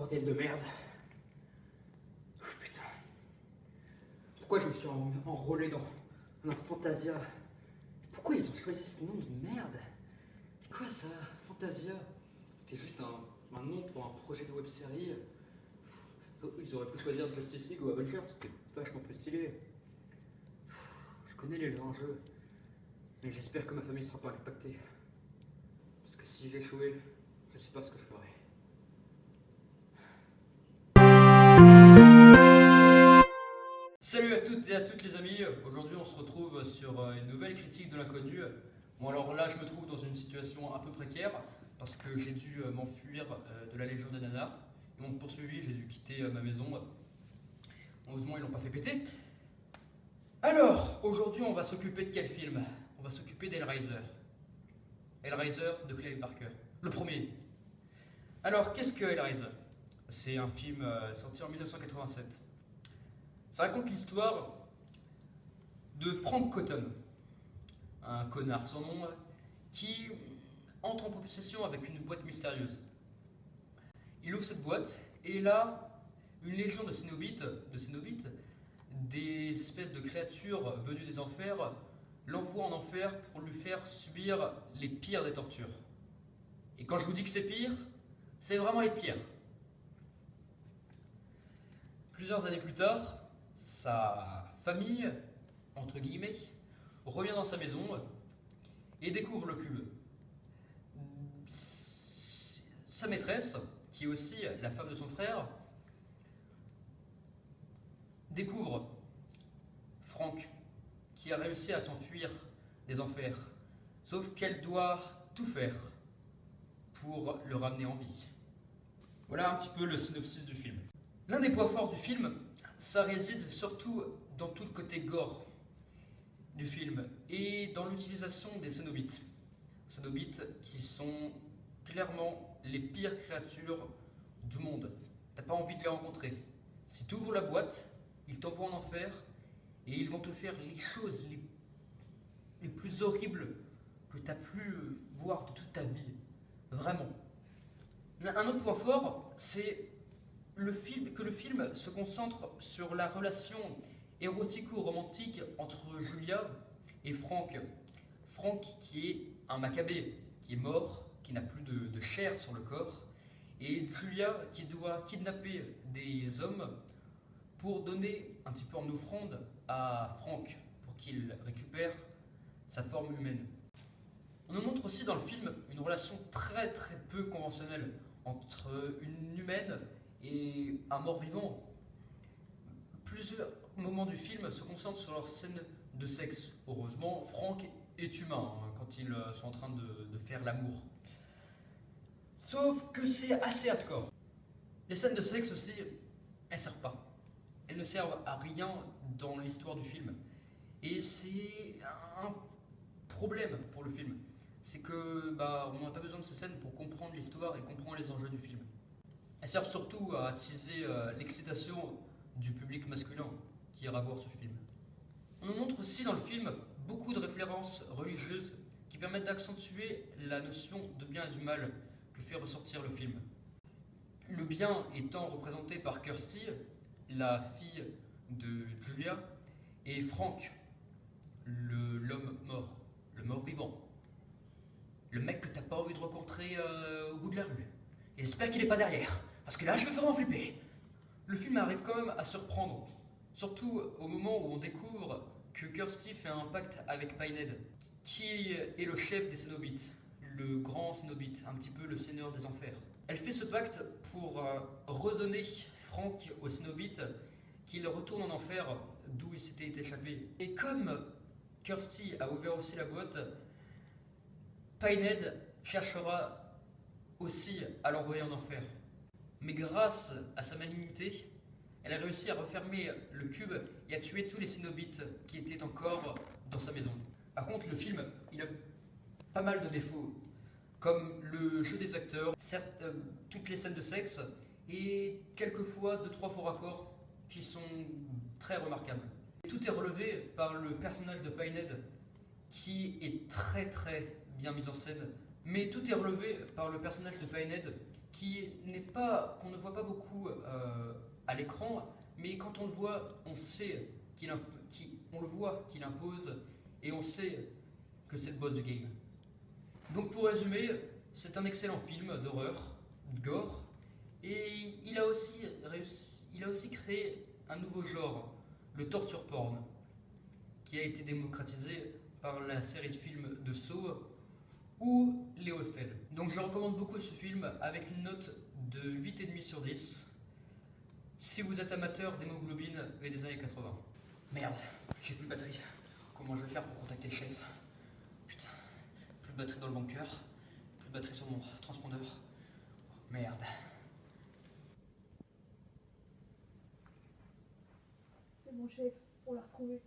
bordel de merde. Putain. Pourquoi je me suis enrôlé dans un Fantasia? Pourquoi ils ont choisi ce nom de merde? C'est quoi ça, Fantasia? C'était juste un nom pour un projet de web-série. Ils auraient pu choisir Justice League ou Avengers, c'était vachement plus stylé. Je connais les enjeux, mais j'espère que ma famille ne sera pas impactée. Parce que si j'échouais, je sais pas ce que je ferais. Salut à toutes et à toutes les amis, aujourd'hui on se retrouve sur une nouvelle critique de l'inconnu. Bon alors là je me trouve dans une situation un peu précaire parce que j'ai dû m'enfuir de la Légion des Nanars. Ils m'ont poursuivi, j'ai dû quitter ma maison. Heureusement ils l'ont pas fait péter. Alors aujourd'hui on va s'occuper de quel film? On va s'occuper d'Hellraiser. Hellraiser de Clive Barker, le premier. Alors qu'est-ce que Hellraiser? C'est un film sorti en 1987. Ça raconte l'histoire de Frank Cotton, un connard sans nom, qui entre en possession avec une boîte mystérieuse. Il ouvre cette boîte et là, une légion de cénobites, des espèces de créatures venues des enfers, l'envoie en enfer pour lui faire subir les pires des tortures. Et quand je vous dis que c'est pire, c'est vraiment les pires. Plusieurs années plus tard, sa famille, entre guillemets, revient dans sa maison et découvre le cube. Sa maîtresse, qui est aussi la femme de son frère, découvre Frank, qui a réussi à s'enfuir des enfers, sauf qu'elle doit tout faire pour le ramener en vie. Voilà un petit peu le synopsis du film. L'un des points forts du film, ça réside surtout dans tout le côté gore du film et dans l'utilisation des cénobites. Cénobites qui sont clairement les pires créatures du monde. T'as pas envie de les rencontrer. Si tu ouvres la boîte, ils t'envoient en enfer et ils vont te faire les choses les plus horribles que tu as pu voir de toute ta vie. Vraiment. Un autre point fort, c'est que le film se concentre sur la relation érotico-romantique entre Julia et Frank. Frank qui est un macabé, qui est mort, qui n'a plus de chair sur le corps, et Julia qui doit kidnapper des hommes pour donner un petit peu en offrande à Frank, pour qu'il récupère sa forme humaine. On nous montre aussi dans le film une relation très très peu conventionnelle entre une humaine et un mort-vivant. Plusieurs moments du film se concentrent sur leur scène de sexe. Heureusement, Frank est humain quand ils sont en train de faire l'amour. Sauf que c'est assez hardcore. Les scènes de sexe aussi, elles servent pas. Elles ne servent à rien dans l'histoire du film. Et c'est un problème pour le film. C'est que on n'a pas besoin de ces scènes pour comprendre l'histoire et comprendre les enjeux du film. Elles servent surtout à attiser l'excitation du public masculin qui ira voir ce film. On nous montre aussi dans le film beaucoup de références religieuses qui permettent d'accentuer la notion de bien et du mal que fait ressortir le film. Le bien étant représenté par Kirsty, la fille de Julia, et Frank, l'homme mort, le mort vivant. Le mec que t'as pas envie de rencontrer au bout de la rue. Et j'espère qu'il est pas derrière, parce que là je vais vraiment flipper. Le film arrive quand même à surprendre, surtout au moment où on découvre que Kirsty fait un pacte avec Pinhead, qui est le chef des Cénobites, le grand Cénobite, un petit peu le seigneur des enfers. Elle fait ce pacte pour redonner Frank aux Cénobites, qu'il retourne en enfer d'où il s'était échappé. Et comme Kirsty a ouvert aussi la boîte, Pinhead cherchera aussi à l'envoyer en enfer. Mais grâce à sa malignité, elle a réussi à refermer le cube et à tuer tous les Cénobites qui étaient encore dans sa maison. Par contre, le film, il a pas mal de défauts, comme le jeu des acteurs, certes, toutes les scènes de sexe, et quelquefois 2-3 faux raccords qui sont très remarquables. Tout est relevé par le personnage de Pinhead, qui est très très bien mis en scène, mais tout est relevé par le personnage de Pinhead qu'on ne voit pas beaucoup à l'écran, mais quand on le voit, on sait on le voit qu'il impose et on sait que c'est le boss du game. Donc pour résumer, c'est un excellent film d'horreur, de gore, et il a aussi créé un nouveau genre, le torture porn, qui a été démocratisé par la série de films de Saw ou les Hostels. Donc je recommande beaucoup ce film avec une note de 8,5 sur 10 si vous êtes amateur d'hémoglobine et des années 80. Merde, j'ai plus de batterie. Comment je vais faire pour contacter le chef? Putain, plus de batterie dans le bunker, plus de batterie sur mon transpondeur. Merde. C'est bon chef, on l'a retrouvé.